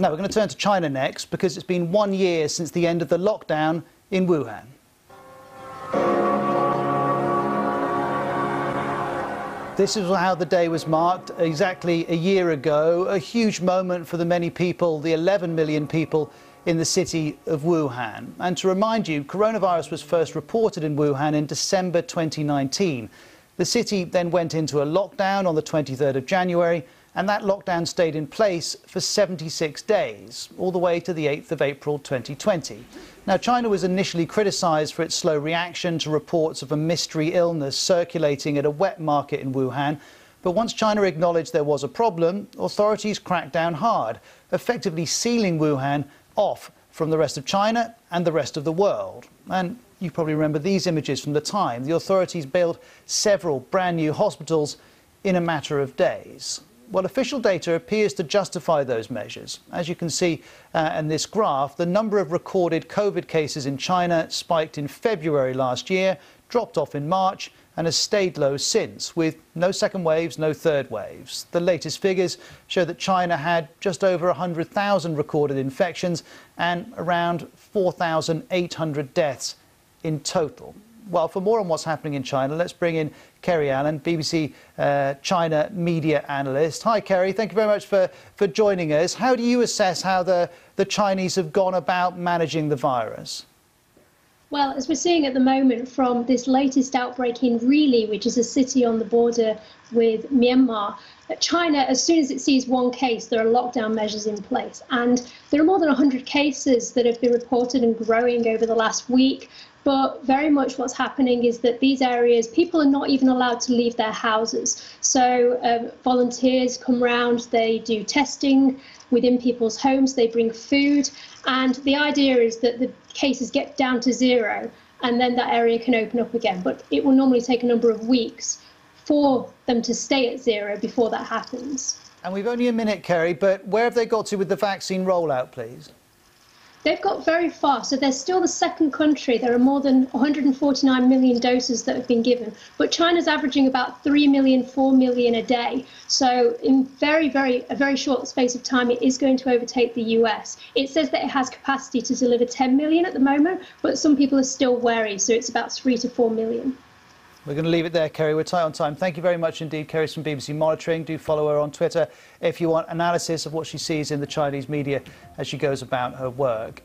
Now we're going to turn to China next, because it's been 1 year since the end of the lockdown in Wuhan. This is how the day was marked exactly a year ago, a huge moment for the many people, the 11 million people in the city of Wuhan. And to remind you, coronavirus was first reported in Wuhan in December 2019. The city then went into a lockdown on the 23rd of January, and that lockdown stayed in place for 76 days, all the way to the 8th of April 2020. Now, China was initially criticised for its slow reaction to reports of a mystery illness circulating at a wet market in Wuhan. But once China acknowledged there was a problem, authorities cracked down hard, effectively sealing Wuhan off from the rest of China and the rest of the world. And you probably remember these images from the time. The authorities built several brand new hospitals in a matter of days. Well, official data appears to justify those measures. As you can see in this graph, the number of recorded COVID cases in China spiked in February last year, dropped off in March, and has stayed low since, with no second waves, no third waves. The latest figures show that China had just over 100,000 recorded infections and around 4,800 deaths in total. Well, for more on what's happening in China, let's bring in Kerry Allen, BBC China media analyst. Hi, Kerry. Thank you very much for joining us. How do you assess how the Chinese have gone about managing the virus? Well, as we're seeing at the moment from this latest outbreak in Rili, which is a city on the border with Myanmar, China, as soon as it sees one case, there are lockdown measures in place. And there are more than 100 cases that have been reported and growing over the last week. But very much what's happening is that these areas, people are not even allowed to leave their houses. So volunteers come round, they do testing within people's homes, they bring food. And the idea is that the cases get down to zero and then that area can open up again. But it will normally take a number of weeks for them to stay at zero before that happens. And we've only a minute, Kerry, but where have they got to with the vaccine rollout, please? They've got very far, so they're still the second country. There are more than 149 million doses that have been given, but China's averaging about 3 million, 4 million a day. So in a very short space of time, it is going to overtake the US. It says that it has capacity to deliver 10 million at the moment, but some people are still wary, so it's about 3 to 4 million. We're going to leave it there, Kerry. We're tight on time. Thank you very much indeed. Kerry's from BBC Monitoring. Do follow her on Twitter if you want analysis of what she sees in the Chinese media as she goes about her work.